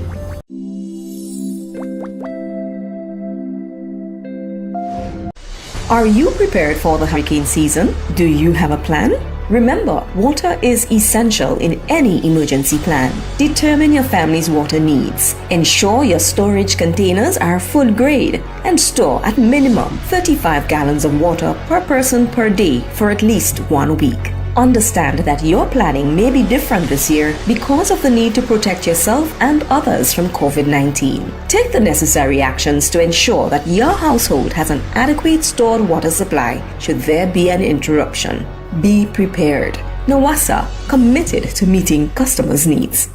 Are you prepared for the hurricane season? Do you have a plan? Remember, water is essential in any emergency plan. Determine your family's water needs. Ensure your storage containers are food grade and store at minimum 35 gallons of water per person per day for at least 1 week. Understand that your planning may be different this year because of the need to protect yourself and others from COVID-19. Take the necessary actions to ensure that your household has an adequate stored water supply should there be an interruption. Be prepared. NAWASA, committed to meeting customers' needs.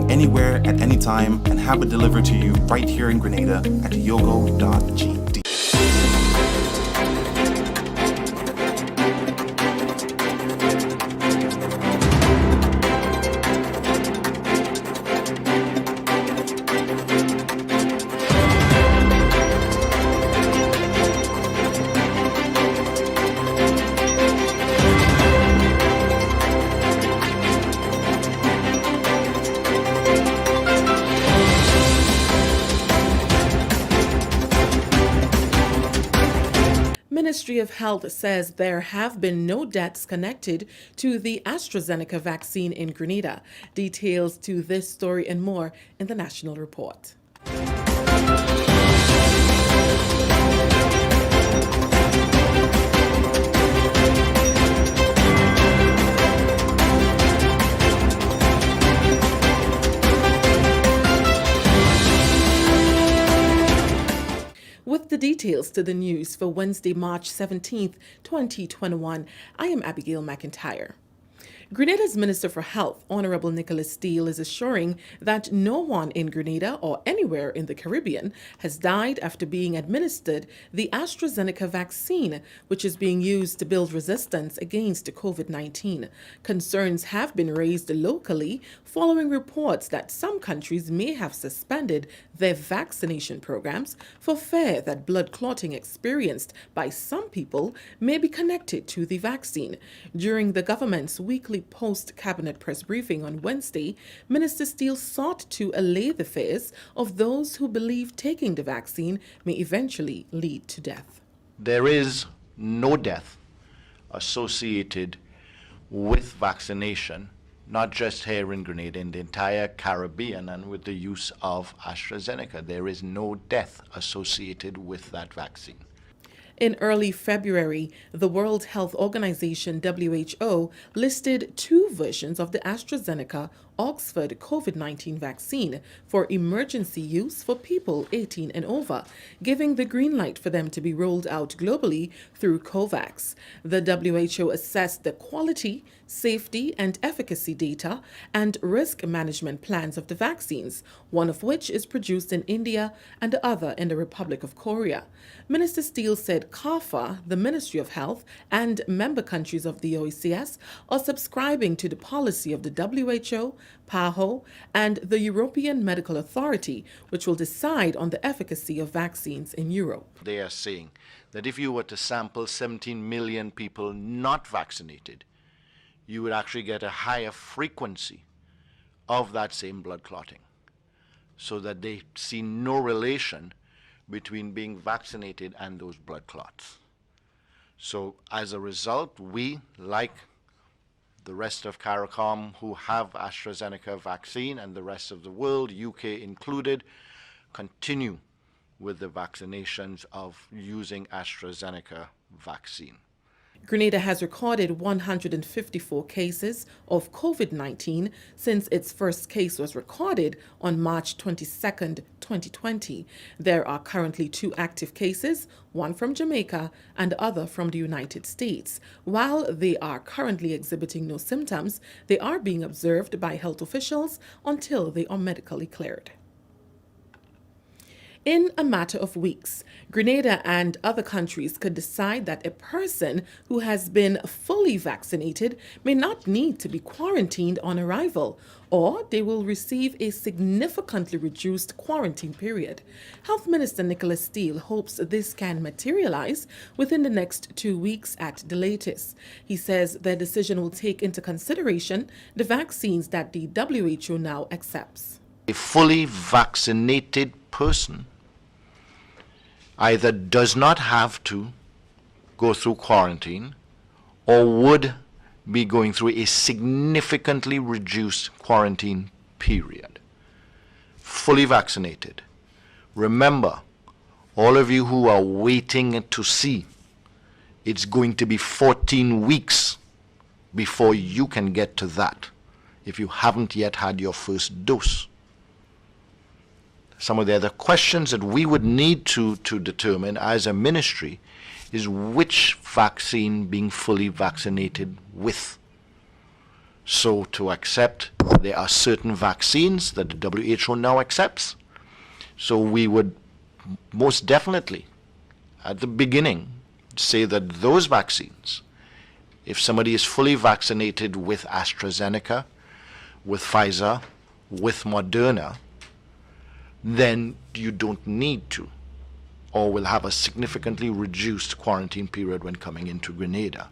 Anywhere at any time and have it delivered to you right here in Grenada at yogo.gd. Ministry of Health says there have been no deaths connected to the AstraZeneca vaccine in Grenada. Details to this story and more in the National Report. With the details to the news for Wednesday, March 17th, 2021, I am Abigail McIntyre. Grenada's Minister for Health, Honorable Nicholas Steele, is assuring that no one in Grenada or anywhere in the Caribbean has died after being administered the AstraZeneca vaccine, which is being used to build resistance against COVID-19. Concerns have been raised locally following reports that some countries may have suspended their vaccination programs for fear that blood clotting experienced by some people may be connected to the vaccine. During the government's weekly post-cabinet press briefing on Wednesday, Minister Steele sought to allay the fears of those who believe taking the vaccine may eventually lead to death. There is no death associated with vaccination, not just here in Grenada, in the entire Caribbean, and with the use of AstraZeneca. There is no death associated with that vaccine. In early February, the World Health Organization, WHO, listed two versions of the AstraZeneca Oxford COVID-19 vaccine for emergency use for people 18 and over, giving the green light for them to be rolled out globally through COVAX. The WHO assessed the quality, safety, and efficacy data and risk management plans of the vaccines, one of which is produced in India and the other in the Republic of Korea. Minister Steele said CARPHA, the Ministry of Health, and member countries of the OECS are subscribing to the policy of the WHO, PAHO, and the European Medical Authority, which will decide on the efficacy of vaccines in Europe. They are saying that if you were to sample 17 million people not vaccinated, you would actually get a higher frequency of that same blood clotting, so that they see no relation between being vaccinated and those blood clots. So as a result, we, like the rest of CARICOM who have AstraZeneca vaccine and the rest of the world, UK included, continue with the vaccinations of using AstraZeneca vaccine. Grenada has recorded 154 cases of COVID-19 since its first case was recorded on March 22, 2020. There are currently 2 active cases, one from Jamaica and the other from the United States. While they are currently exhibiting no symptoms, they are being observed by health officials until they are medically cleared. In a matter of weeks, Grenada and other countries could decide that a person who has been fully vaccinated may not need to be quarantined on arrival, or they will receive a significantly reduced quarantine period. Health Minister Nicholas Steele hopes this can materialize within the next 2 weeks at the latest. He says their decision will take into consideration the vaccines that the WHO now accepts. A fully vaccinated person either does not have to go through quarantine or would be going through a significantly reduced quarantine period. Fully vaccinated. Remember, all of you who are waiting to see, it's going to be 14 weeks before you can get to that if you haven't yet had your first dose. Some of the other questions that we would need to determine as a ministry is which vaccine being fully vaccinated with. So to accept, there are certain vaccines that the WHO now accepts. So we would most definitely, at the beginning, say that those vaccines, if somebody is fully vaccinated with AstraZeneca, with Pfizer, with Moderna, then you don't need to, or will have a significantly reduced quarantine period when coming into Grenada.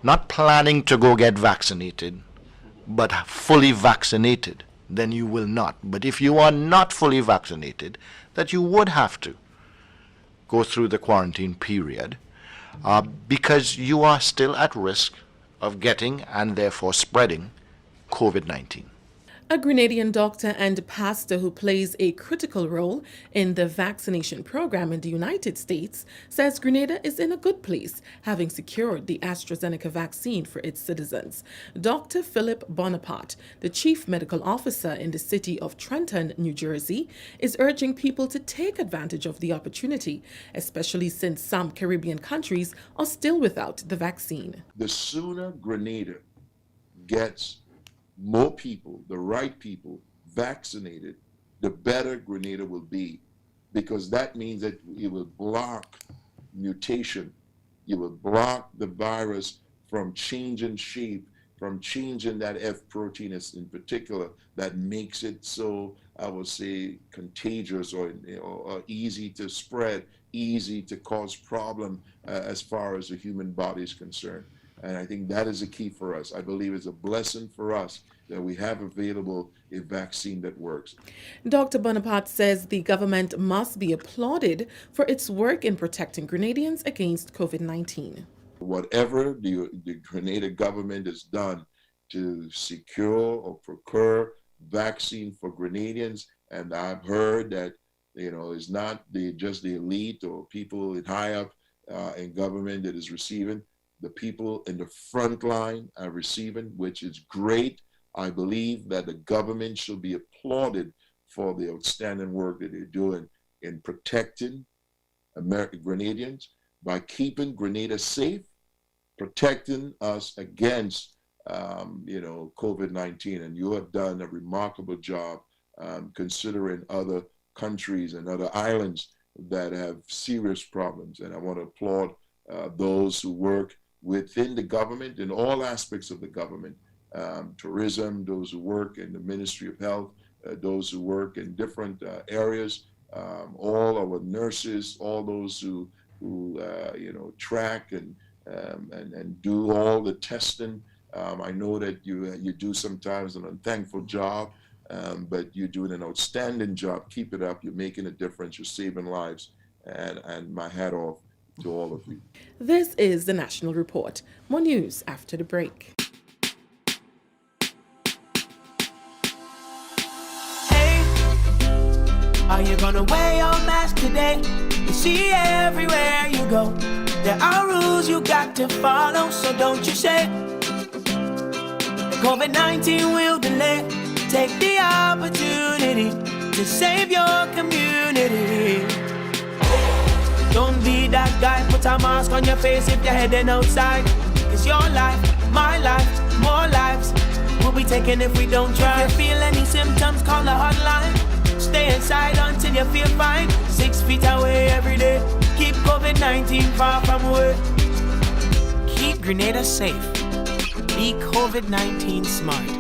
Not planning to go get vaccinated, but fully vaccinated, then you will not. But if you are not fully vaccinated, that you would have to go through the quarantine period because you are still at risk of getting and therefore spreading COVID-19. A Grenadian doctor and pastor who plays a critical role in the vaccination program in the United States says Grenada is in a good place, having secured the AstraZeneca vaccine for its citizens. Dr. Philip Bonaparte, the chief medical officer in the city of Trenton, New Jersey, is urging people to take advantage of the opportunity, especially since some Caribbean countries are still without the vaccine. The sooner Grenada gets more people, the right people, vaccinated, the better Grenada will be, because that means that it will block mutation. You will block the virus from changing shape, from changing that F protein in particular that makes it so, I would say, contagious or easy to spread, easy to cause problem as far as the human body is concerned. And I think that is a key for us. I believe it's a blessing for us that we have available a vaccine that works. Dr. Bonaparte says the government must be applauded for its work in protecting Grenadians against COVID-19. Whatever the Grenada government has done to secure or procure vaccine for Grenadians, and I've heard that, it's not just the elite or people high up in government that is receiving. The people in the front line are receiving, which is great. I believe that the government should be applauded for the outstanding work that they're doing in protecting American Grenadians by keeping Grenada safe, protecting us against, COVID-19. And you have done a remarkable job considering other countries and other islands that have serious problems. And I want to applaud those who work within the government in all aspects of the government, tourism, those who work in the Ministry of Health, those who work in different areas, all our nurses, all those who track and do all the testing. I know that you do sometimes an unthankful job, but you're doing an outstanding job. Keep it up. You're making a difference. You're saving lives. And my hat off to all of you. This is the National Report. More news after the break. Are you gonna wear your mask today? You see everywhere you go, there are rules you got to follow, so don't you say COVID-19 will delay. Take the opportunity to save your community. Don't be that guy, put a mask on your face if you're heading outside. It's your life, my life, more lives will be taken if we don't try. If you feel any symptoms, call the hotline. Stay inside until you feel fine. 6 feet away every day. Keep COVID-19 far from away. Keep Grenada safe. Be COVID-19 smart.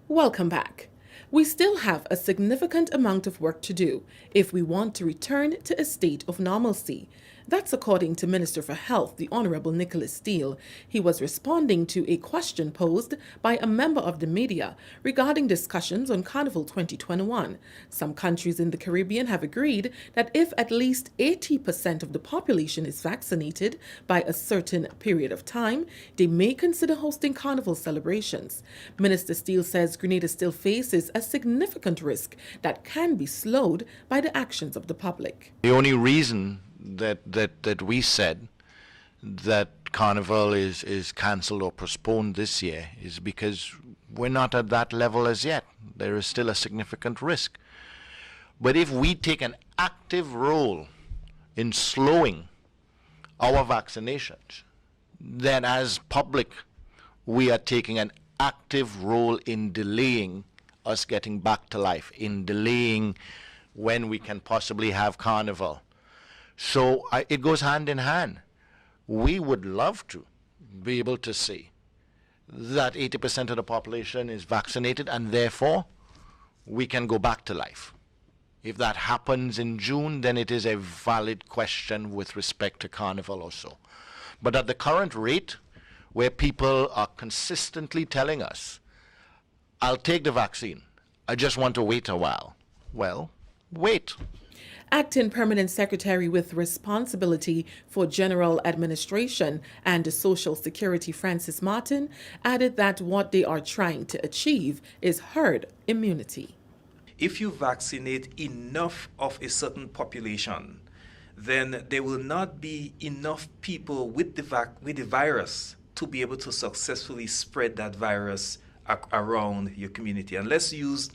Welcome back. We still have a significant amount of work to do if we want to return to a state of normalcy. That's according to Minister for Health, the Honorable Nicholas Steele. He was responding to a question posed by a member of the media regarding discussions on Carnival 2021. Some countries in the Caribbean have agreed that if at least 80% of the population is vaccinated by a certain period of time, they may consider hosting Carnival celebrations. Minister Steele says Grenada still faces a significant risk that can be slowed by the actions of the public. The only reason that we said that Carnival is cancelled or postponed this year is because we're not at that level as yet. There is still a significant risk. But if we take an active role in slowing our vaccinations, then as public, we are taking an active role in delaying us getting back to life, in delaying when we can possibly have Carnival. So it goes hand in hand. We would love to be able to say that 80% of the population is vaccinated and therefore we can go back to life. If that happens in June, then it is a valid question with respect to Carnival also. But at the current rate, where people are consistently telling us, I'll take the vaccine, I just want to wait a while. Well, wait. Acting Permanent Secretary with responsibility for general administration and social security, Francis Martin, added that what they are trying to achieve is herd immunity. If you vaccinate enough of a certain population, then there will not be enough people with the virus to be able to successfully spread that virus around your community. And let's use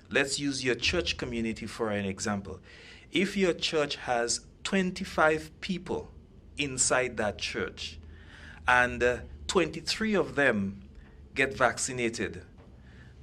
your church community for an example. If your church has 25 people inside that church and 23 of them get vaccinated,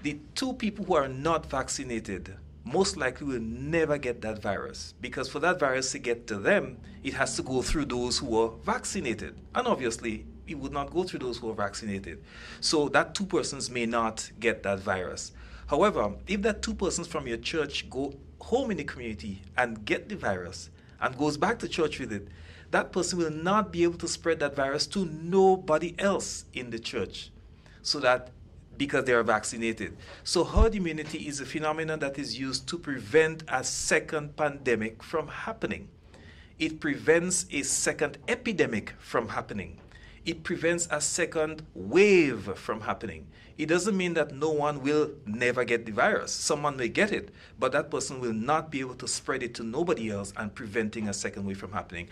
the 2 people who are not vaccinated most likely will never get that virus, because for that virus to get to them, it has to go through those who are vaccinated. And obviously, it would not go through those who are vaccinated. So that 2 persons may not get that virus. However, if that 2 persons from your church go home in the community and get the virus and goes back to church with it, that person will not be able to spread that virus to nobody else in the church, so that because they are vaccinated. So herd immunity is a phenomenon that is used to prevent a second pandemic from happening. It prevents a second epidemic from happening. It prevents a second wave from happening. It doesn't mean that no one will never get the virus. Someone may get it, but that person will not be able to spread it to nobody else and preventing a second wave from happening.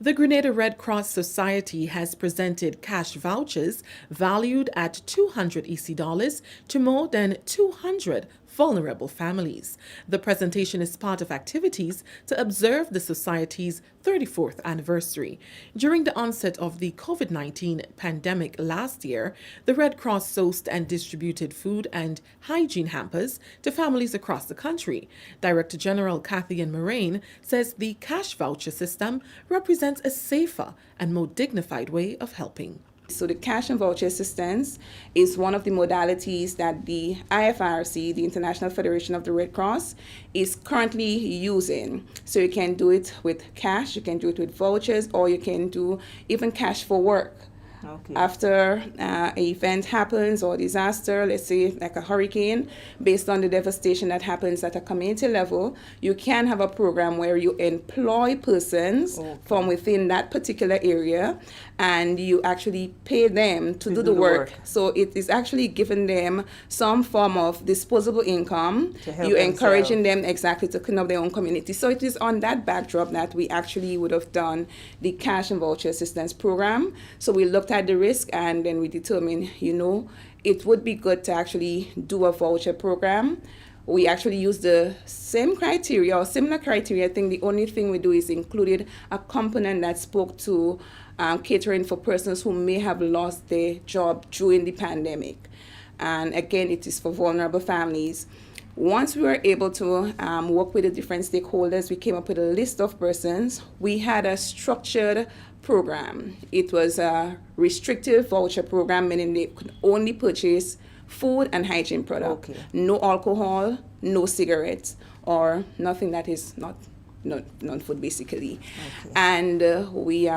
The Grenada Red Cross Society has presented cash vouchers valued at 200 EC dollars to more than 200 vulnerable families. The presentation is part of activities to observe the Society's 34th anniversary. During the onset of the COVID-19 pandemic last year, the Red Cross sourced and distributed food and hygiene hampers to families across the country. Director General Kathy Ann Moraine says the cash voucher system represents a safer and more dignified way of helping. So the cash and voucher assistance is one of the modalities that the IFRC, the International Federation of the Red Cross, is currently using. So you can do it with cash, you can do it with vouchers, or you can do even cash for work. Okay. After an event happens or disaster, let's say like a hurricane, based on the devastation that happens at a community level, you can have a program where you employ persons from within that particular area and you actually pay them to do the work. So it is actually giving them some form of disposable income. You're encouraging them exactly to clean up their own community. So it is on that backdrop that we actually would have done the cash and voucher assistance program. So we looked at the risk and then we determined, it would be good to actually do a voucher program. We actually use the same criteria or similar criteria. I think the only thing we do is included a component that spoke to catering for persons who may have lost their job during the pandemic. And again, it is for vulnerable families. Once we were able to work with the different stakeholders, we came up with a list of persons. We had a structured program. It was a restrictive voucher program, meaning they could only purchase food and hygiene products. Okay. No alcohol, no cigarettes, or nothing that is not non-food basically. Okay. And we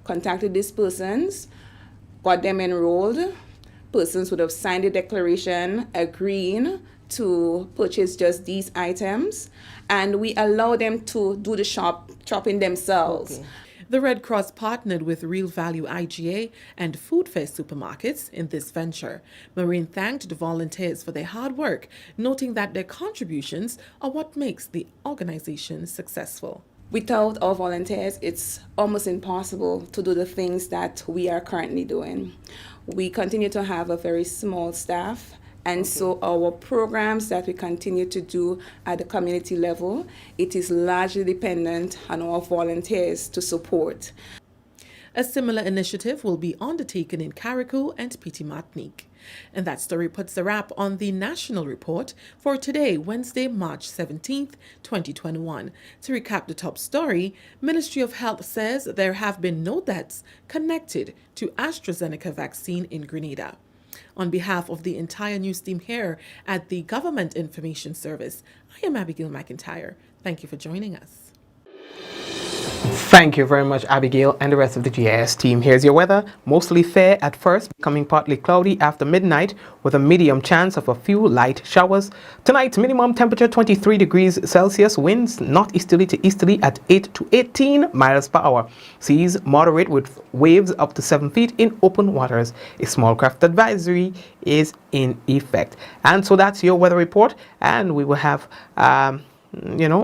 contacted these persons, got them enrolled. Persons would have signed a declaration agreeing to purchase just these items, and we allow them to do the shopping themselves. Okay. The Red Cross partnered with Real Value IGA and Food Fair supermarkets in this venture. Maureen thanked the volunteers for their hard work, noting that their contributions are what makes the organization successful. Without our volunteers, it's almost impossible to do the things that we are currently doing. We continue to have a very small staff, and so our programs that we continue to do at the community level, it is largely dependent on our volunteers to support. A similar initiative will be undertaken in Carriacou and Petit Martinique. And that story puts a wrap on the National Report for today, Wednesday, March 17th, 2021. To recap the top story, Ministry of Health says there have been no deaths connected to AstraZeneca vaccine in Grenada. On behalf of the entire news team here at the Government Information Service, I am Abigail McIntyre. Thank you for joining us. Thank you very much, Abigail, and the rest of the GIS team. Here's your weather. Mostly fair at first, becoming partly cloudy after midnight with a medium chance of a few light showers. Tonight, minimum temperature 23 degrees Celsius, winds northeasterly to easterly at 8 to 18 miles per hour. Seas moderate with waves up to 7 feet in open waters. A small craft advisory is in effect. And so that's your weather report, and we will have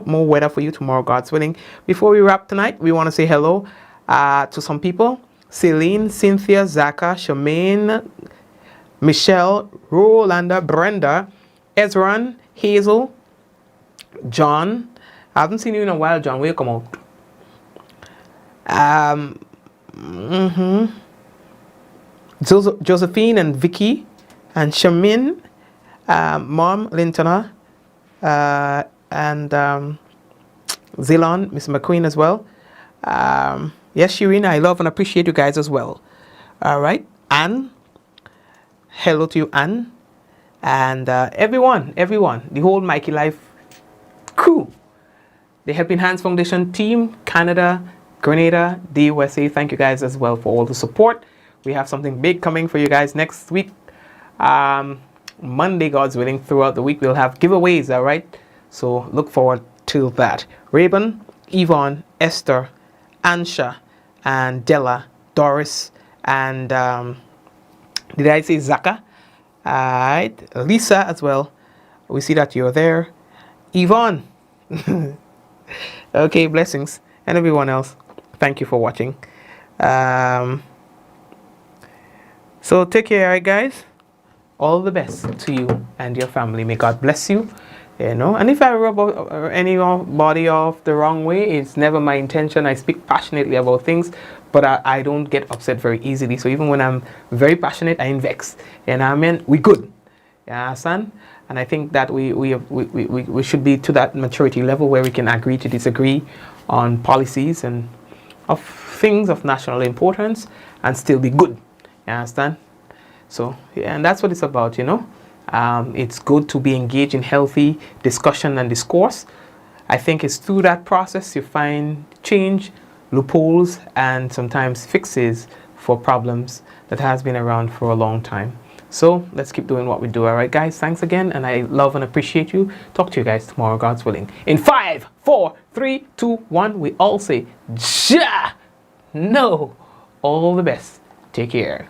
more weather for you tomorrow, God's willing. Before we wrap tonight, we want to say hello to some people. Celine, Cynthia, Zaka, Charmaine, Michelle, Rolanda, Brenda, Ezran, Hazel, John. I haven't seen you in a while, John. Will you come out? Josephine and Vicky and Shamin, Mom, Lintona, and Zilon, Miss McQueen as well. Yes, Shireen, I love and appreciate you guys as well. All right, Anne. Hello to you, Anne. And everyone, the whole Mikey Life crew. The Helping Hands Foundation team, Canada, Grenada, the USA. Thank you guys as well for all the support. We have something big coming for you guys next week. Monday, God's willing, throughout the week, we'll have giveaways, all right? So look forward to that. Raven, Yvonne, Esther, Ansha, and Della, Doris, and did I say Zaka? Alright, Lisa as well. We see that you're there. Yvonne. Okay, blessings. And everyone else. Thank you for watching. So take care, right, guys. All the best to you and your family. May God bless you. You know, and if I rub anybody off the wrong way, it's never my intention. I speak passionately about things, but I don't get upset very easily. So even when I'm very passionate, I ain't vexed. And I mean, we good. You understand? And I think that we should be to that maturity level where we can agree to disagree on policies and of things of national importance and still be good. You understand? So, yeah, and that's what it's about, you know. It's good to be engaged in healthy discussion and discourse. I think it's through that process you find change, loopholes, and sometimes fixes for problems that has been around for a long time. So let's keep doing what we do. All right, guys, thanks again, and I love and appreciate you. Talk to you guys tomorrow, God's willing. In 5, 4, 3, 2, 1, we all say, Ja! No! All the best. Take care.